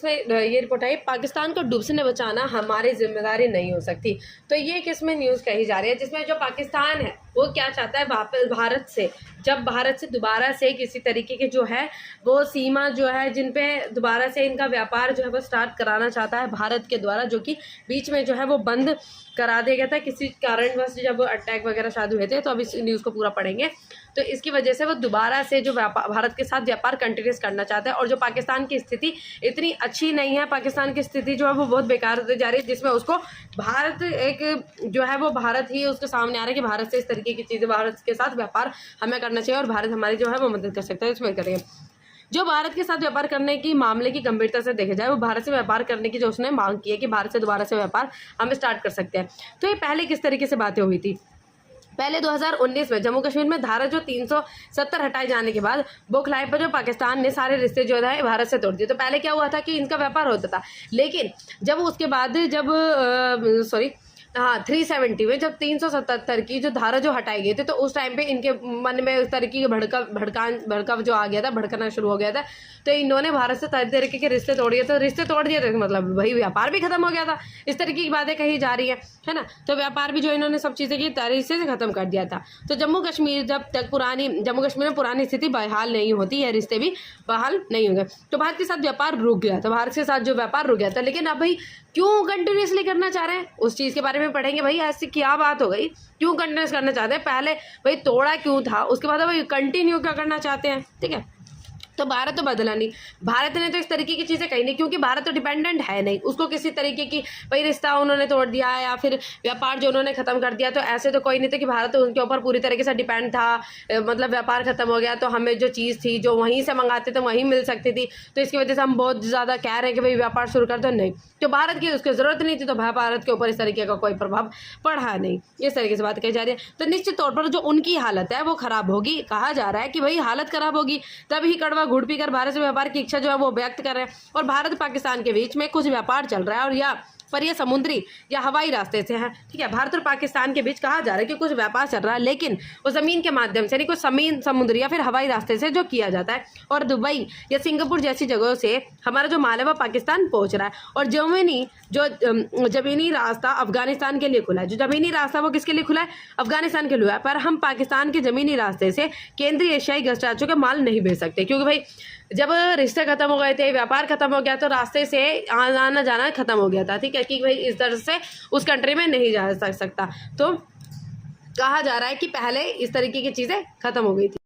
जिसमें ये रिपोर्ट आई, पाकिस्तान को डूब से बचाना हमारी जिम्मेदारी नहीं हो सकती। तो ये किसमें न्यूज़ कही जा रही है, जिसमें जो पाकिस्तान है वो क्या चाहता है वापस भारत से, जब भारत से दोबारा से किसी तरीके के जो है वो सीमा जो है जिन पे दोबारा से इनका व्यापार जो है वो स्टार्ट कराना चाहता है भारत के द्वारा, जो कि बीच में जो है वो बंद करा दिया गया था किसी कारणवश जब अटैक वगैरह शायद हुए थे। तो अब इस न्यूज़ को पूरा पढ़ेंगे। तो इसकी वजह से वो दोबारा से जो व्यापार भारत के साथ व्यापार कंटिन्यूस करना चाहता है, और जो पाकिस्तान की स्थिति इतनी अच्छी नहीं है, पाकिस्तान की स्थिति जो है वो बहुत बेकार होती जा रही है, जिसमें उसको भारत एक जो है वो भारत ही उसके सामने आ रहा है कि भारत से इस तरीके की चीज़ें, भारत के साथ व्यापार हमें करना चाहिए और भारत हमारी जो है वो मदद कर सकता है। इसमें करेंगे जो भारत के साथ व्यापार करने की मामले की गंभीरता से देखा जाए, वो भारत से व्यापार करने की जो उसने मांग की है कि भारत से दोबारा से व्यापार हम स्टार्ट कर सकते हैं। तो ये पहले किस तरीके से बातें हुई थी, पहले 2019 में जम्मू कश्मीर में धारा जो 370 हटाए जाने के बाद बोखलाई पर जो पाकिस्तान ने सारे रिश्ते जो है भारत से तोड़ दिए। तो पहले क्या हुआ था कि इनका व्यापार होता था, लेकिन जब उसके बाद जब 370 में जब 377 की जो धारा जो हटाई गई थी, तो उस टाइम पे इनके मन में उस तरीके की भड़का जो आ गया था, भड़कना शुरू हो गया था। तो इन्होंने भारत से तरह तरीके के रिश्ते तोड़ दिए। तो रिश्ते तोड़ दिए तो मतलब वही व्यापार भी खत्म हो गया था, इस तरीके की बातें कही जा रही है ना। तो व्यापार भी जो इन्होंने सब चीज़ें की तरीके से खत्म कर दिया था। तो जम्मू कश्मीर जब तक जम्मू कश्मीर में पुरानी स्थिति बहाल नहीं होती है, रिश्ते भी बहाल नहीं होंगे, तो भारत के साथ व्यापार रुक गया था, भारत के साथ जो व्यापार रुक गया था। लेकिन अब भाई क्यों कंटिन्यूसली करना चाह रहे हैं, उस चीज़ के बारे में पढ़ेंगे। भाई ऐसी क्या बात हो गई, क्यों कंटिन्यूस करना चाहते हैं, पहले भाई तोड़ा क्यों था, उसके बाद भाई कंटिन्यू क्या करना चाहते हैं, ठीक है। तो भारत तो बदला नहीं, भारत ने तो इस तरीके की चीज़ें कही नहीं, क्योंकि भारत तो डिपेंडेंट है नहीं, उसको किसी तरीके की भाई रिश्ता उन्होंने तोड़ दिया या फिर व्यापार जो उन्होंने ख़त्म कर दिया। तो ऐसे तो कोई नहीं था कि भारत तो उनके ऊपर पूरी तरीके से डिपेंड था, मतलब व्यापार ख़त्म हो गया तो हमें जो चीज़ थी जो वहीं से मंगाते थे वहीं मिल सकती थी, तो इसकी वजह से हम बहुत ज़्यादा कह रहे हैं कि भाई व्यापार शुरू कर दो। नहीं, तो भारत की उसकी ज़रूरत नहीं थी, तो भारत के ऊपर इस तरीके का कोई प्रभाव पड़ा नहीं, इस तरीके से बात कही जा रही है। तो निश्चित तौर पर जो उनकी हालत है वो ख़राब होगी, कहा जा रहा है कि भाई हालत ख़राब होगी, तभी कड़वा घूट पी कर भारत से व्यापार की इच्छा जो है वो व्यक्त कर रहे हैं। और भारत पाकिस्तान के बीच में कुछ व्यापार चल रहा है, और या पर ये समुद्री या हवाई रास्ते से है, ठीक है। भारत और पाकिस्तान के बीच कहा जा रहा है कि कुछ व्यापार चल रहा है, लेकिन वो ज़मीन के माध्यम से नहीं, कुछ समुद्री या फिर हवाई रास्ते से जो किया जाता है। और दुबई या सिंगापुर जैसी जगहों से हमारा जो माल है वो पाकिस्तान पहुंच रहा है। और ज़मीनी रास्ता अफगानिस्तान के लिए खुला है, जो ज़मीनी रास्ता वो किसके लिए खुला है, अफगानिस्तान के लिए है। पर हम पाकिस्तान के ज़मीनी रास्ते से केंद्रीय एशियाई गैस राज्यों के माल नहीं भेज सकते, क्योंकि भाई जब रिश्ते खत्म हो गए थे, व्यापार खत्म हो गया, तो रास्ते से आना जाना खत्म हो गया था, ठीक है, कि भाई इस तरह से उस कंट्री में नहीं जा सकता। तो कहा जा रहा है कि पहले इस तरीके की चीज़ें खत्म हो गई थी,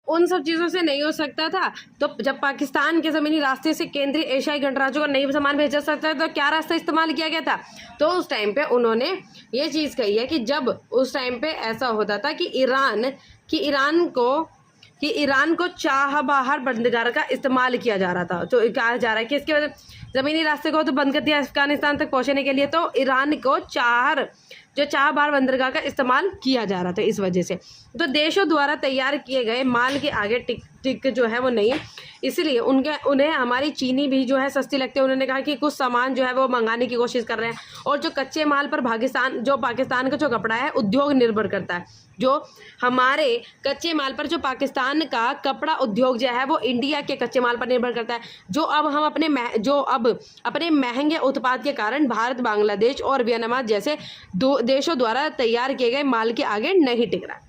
उन सब चीज़ों से नहीं हो सकता था। तो जब पाकिस्तान के ज़मीनी रास्ते से केंद्रीय एशियाई गणराज्यों को नहीं सामान भेजा सकता था, तो क्या रास्ता इस्तेमाल किया गया था। तो उस टाइम पे उन्होंने ये चीज़ कही है कि जब उस टाइम पे ऐसा होता था कि ईरान को चाबहार बंदरगाह का इस्तेमाल किया जा रहा था। तो कहा जा रहा है कि इसके वजह ज़मीनी रास्ते को तो बंद कर दिया अफगानिस्तान तक पहुंचने के लिए, तो ईरान को चाबहार बंदरगाह का इस्तेमाल किया जा रहा था इस वजह से। तो देशों द्वारा तैयार किए गए माल के आगे टिक जो है वो नहीं है, इसलिए उन्हें हमारी चीनी भी जो है सस्ती लगती है। उन्होंने कहा कि कुछ सामान जो है वो मंगाने की कोशिश कर रहे हैं, और जो कच्चे माल पर पाकिस्तान का जो कपड़ा है उद्योग निर्भर करता है, जो हमारे कच्चे माल पर जो पाकिस्तान का कपड़ा उद्योग जो है वो इंडिया के कच्चे माल पर निर्भर करता है, जो अब अपने महंगे उत्पाद के कारण भारत, बांग्लादेश और वियतनाम जैसे देशों द्वारा तैयार किए गए माल के आगे नहीं टिक रहा।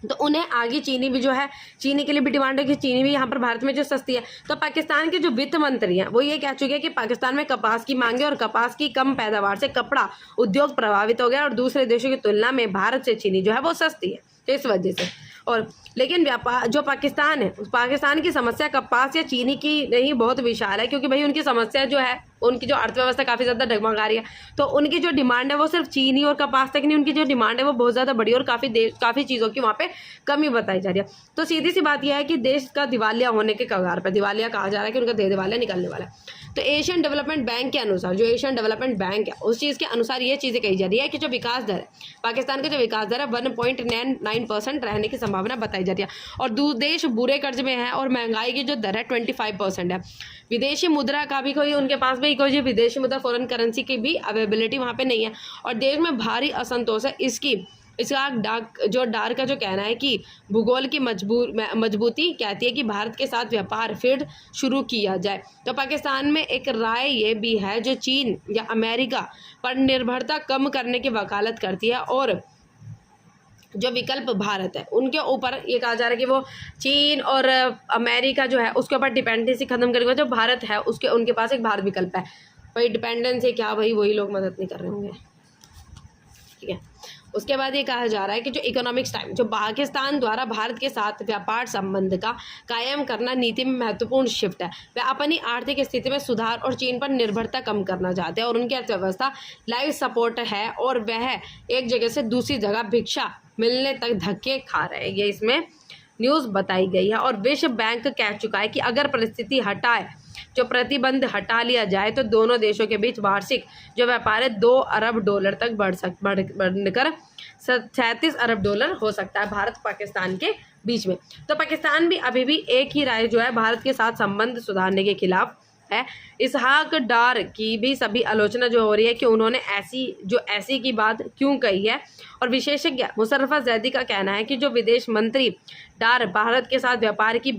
तो उन्हें आगे चीनी भी जो है, चीनी के लिए भी डिमांड है कि चीनी भी यहाँ पर भारत में जो सस्ती है। तो पाकिस्तान के जो वित्त मंत्री हैं वो ये कह चुके हैं कि पाकिस्तान में कपास की मांगे और कपास की कम पैदावार से कपड़ा उद्योग प्रभावित हो गया, और दूसरे देशों की तुलना में भारत से चीनी जो है वो सस्ती है, तो इस वजह से। और लेकिन व्यापार जो पाकिस्तान है, पाकिस्तान की समस्या कपास या चीनी की नहीं, बहुत विशाल है, क्योंकि भाई उनकी समस्या जो है, उनकी जो अर्थव्यवस्था काफ़ी ज़्यादा डगमगा रही है, तो उनकी जो डिमांड है वो सिर्फ चीनी और कपास तक नहीं, उनकी जो डिमांड है वो बहुत ज़्यादा बड़ी और काफ़ी चीज़ों की वहाँ पे कमी बताई जा रही है। तो सीधी सी बात यह है कि देश का दिवालिया होने के कगार पर, दिवालिया कहा जा रहा है कि उनका दिवालिया निकलने वाला है। तो एशियन डेवलपमेंट बैंक के अनुसार, जो एशियन डेवलपमेंट बैंक है उस चीज़ के अनुसार ये चीज़ें कही जा रही है कि जो विकास दर है, पाकिस्तान का जो विकास दर है 1.9% रहने की संभावना बताई जाती है, और देश बुरे कर्ज में है, और महंगाई की जो दर है 25% है। विदेशी मुद्रा का भी कोई उनके पास भी कोई विदेशी मुद्रा फॉरेन करेंसी की भी अवेलेबिलिटी वहाँ पे नहीं है, और देश में भारी असंतोष है जो डार का जो कहना है कि भूगोल की मजबूती कहती है कि भारत के साथ व्यापार फिर शुरू किया जाए। तो पाकिस्तान में एक राय ये भी है जो चीन या अमेरिका पर निर्भरता कम करने की वकालत करती है, और जो विकल्प भारत है उनके ऊपर ये कहा जा रहा है कि वो चीन और अमेरिका जो है उसके ऊपर डिपेंडेंसी खत्म करेगा। जो भारत है उसके उनके पास एक भारत विकल्प है। भाई डिपेंडेंसी क्या, भाई वही लोग मदद नहीं कर रहे होंगे, ठीक है। उसके बाद ये कहा जा रहा है कि जो इकोनॉमिक्स टाइम, जो पाकिस्तान द्वारा भारत के साथ व्यापार संबंध का कायम करना नीति में महत्वपूर्ण शिफ्ट है। वे अपनी आर्थिक स्थिति में सुधार और चीन पर निर्भरता कम करना चाहते हैं, और उनकी अर्थव्यवस्था लाइफ सपोर्ट है और वह एक जगह से दूसरी जगह भिक्षा मिलने तक धक्के खा रहे हैं। ये इसमें न्यूज़ बताई गई है। और विश्व बैंक कह चुका है कि अगर परिस्थिति जो प्रतिबंध हटा लिया जाए तो दोनों देशों के बीच वार्षिक जो व्यापार है $2 अरब तक बढ़कर $37 अरब हो सकता है भारत पाकिस्तान के बीच में। तो पाकिस्तान भी अभी भी एक ही राय जो है भारत के साथ संबंध सुधारने के खिलाफ है। इसहाक डार की भी सभी आलोचना जो हो रही है कि उन्होंने ऐसी की बात क्यों कही है, और विशेषज्ञ मुशर्रफा जैदी का कहना है कि जो विदेश मंत्री डार भारत के साथ व्यापार की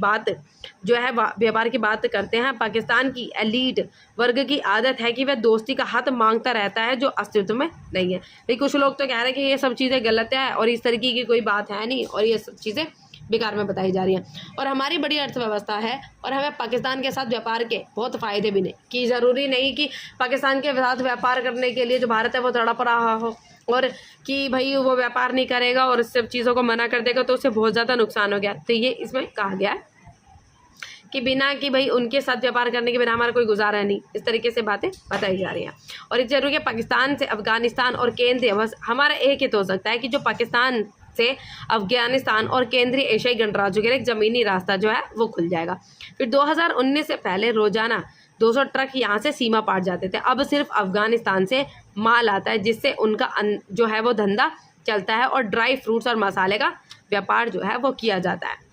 बात करते हैं। पाकिस्तान की एलीट वर्ग की आदत है कि वह दोस्ती का हाथ मांगता रहता है जो अस्तित्व में नहीं है। भाई कुछ लोग तो कह रहे हैं कि ये सब चीज़ें गलत है और इस तरीके की कोई बात है नहीं, और ये सब चीज़ें बेकार में बताई जा रही हैं। और हमारी बड़ी अर्थव्यवस्था है और हमें पाकिस्तान के साथ व्यापार के बहुत फ़ायदे भी नहीं, कि ज़रूरी नहीं कि पाकिस्तान के साथ व्यापार करने के लिए जो भारत है वो तड़प रहा हो, और कि भाई वो व्यापार नहीं करेगा और इस सब चीज़ों को मना कर देगा तो उससे बहुत ज़्यादा नुकसान हो गया। तो ये इसमें कहा गया है कि बिना कि भाई उनके साथ व्यापार करने के बिना हमारा कोई गुजारा नहीं, इस तरीके से बातें बताई जा रही हैं। और इस जरूरी है पाकिस्तान से अफगानिस्तान और केंद्रीय बस हमारा एक हित हो सकता है कि जो पाकिस्तान से अफगानिस्तान और केंद्रीय एशियाई गणराज्यों के लिए एक ज़मीनी रास्ता जो है वो खुल जाएगा। फिर 2019 से पहले रोजाना 200 ट्रक यहाँ से सीमा पार जाते थे, अब सिर्फ अफगानिस्तान से माल आता है, जिससे उनका जो है वो धंधा चलता है और ड्राई फ्रूट्स और मसाले का व्यापार जो है वो किया जाता है।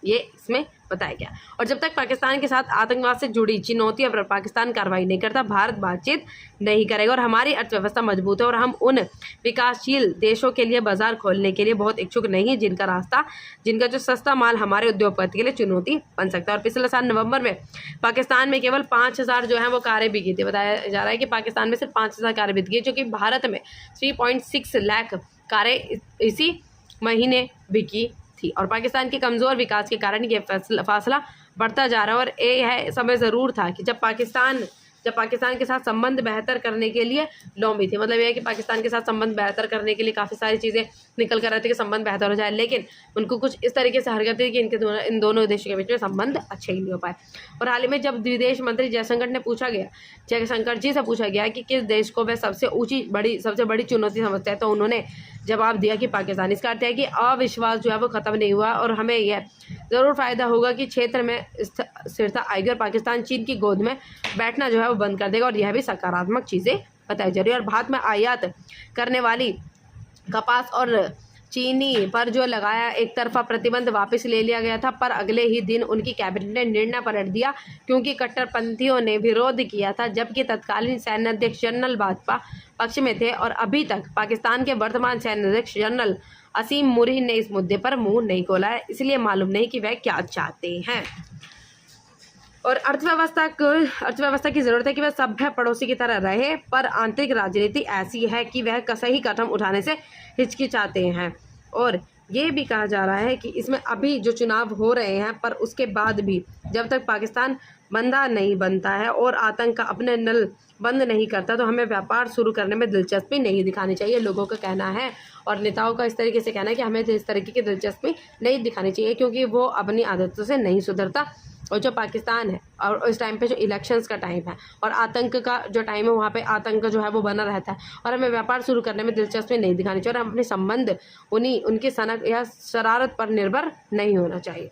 ये इसमें बताया गया। और जब तक पाकिस्तान के साथ आतंकवाद से जुड़ी चुनौतियों पर पाकिस्तान कार्रवाई नहीं करता, भारत बातचीत नहीं करेगा। और हमारी अर्थव्यवस्था मजबूत है और हम उन विकासशील देशों के लिए बाजार खोलने के लिए बहुत इच्छुक नहीं जिनका जो सस्ता माल हमारे उद्योगपति के लिए चुनौती बन सकता है। और पिछले साल नवंबर में पाकिस्तान में केवल 5000 जो है वो कारें बिकी थी। बताया जा रहा है कि पाकिस्तान में सिर्फ 5000 कारें बिकी, जो कि भारत में 3.6 लाख कारें इसी महीने बिकी थी। और पाकिस्तान के कमज़ोर विकास के कारण ये फासला बढ़ता जा रहा है। और ये है समय ज़रूर था कि जब पाकिस्तान के साथ संबंध बेहतर करने के लिए लॉबी थी, मतलब यह है कि पाकिस्तान के साथ संबंध बेहतर करने के लिए काफ़ी सारी चीज़ें निकल कर रहे थे कि संबंध बेहतर हो जाए, लेकिन उनको कुछ इस तरीके से हरकत थी कि इन दोनों देशों के बीच में संबंध अच्छे ही नहीं हो पाए। और हाल ही में जब विदेश मंत्री जयशंकर जी से पूछा गया कि किस देश को वह सबसे बड़ी चुनौती समझते हैं, तो उन्होंने जवाब दिया कि पाकिस्तान। इसका अर्थ है कि अविश्वास जो है वो ख़त्म नहीं हुआ और हमें यह ज़रूर फ़ायदा होगा कि क्षेत्र में स्थिरता आएगी और पाकिस्तान चीन की गोद में बैठना जो है वो बंद कर देगा। और यह भी सकारात्मक चीज़ें बताई जा रही है। और भारत में आयात करने वाली कपास और चीनी पर जो लगाया एक तरफा प्रतिबंध वापस ले लिया गया था, पर अगले ही दिन उनकी कैबिनेट ने निर्णय पलट दिया क्योंकि कट्टरपंथियों ने विरोध किया था, जबकि तत्कालीन सैन्य अध्यक्ष जनरल भाजपा पक्ष में थे। और अभी तक पाकिस्तान के वर्तमान सैन्य अध्यक्ष जनरल असीम मुनीर ने इस मुद्दे पर मुंह नहीं खोला है, इसलिए मालूम नहीं कि वह क्या चाहते हैं। और अर्थव्यवस्था की ज़रूरत है कि वह सभ्य पड़ोसी की तरह रहे, पर आंतरिक राजनीति ऐसी है कि वह सही कदम उठाने से हिचकिचाते हैं। और ये भी कहा जा रहा है कि इसमें अभी जो चुनाव हो रहे हैं, पर उसके बाद भी जब तक पाकिस्तान बंदा नहीं बनता है और आतंक का अपने नल बंद नहीं करता, तो हमें व्यापार शुरू करने में दिलचस्पी नहीं दिखानी चाहिए, लोगों का कहना है। और नेताओं का इस तरीके से कहना है कि हमें इस तरीके की दिलचस्पी नहीं दिखानी चाहिए, क्योंकि वो अपनी आदतों से नहीं सुधरता। और जो पाकिस्तान है और इस टाइम पे जो इलेक्शंस का टाइम है और आतंक का जो टाइम है, वहाँ पे आतंक जो है वो बना रहता है और हमें व्यापार शुरू करने में दिलचस्पी नहीं दिखानी चाहिए और हम अपने संबंध उनकी सनक या शरारत पर निर्भर नहीं होना चाहिए।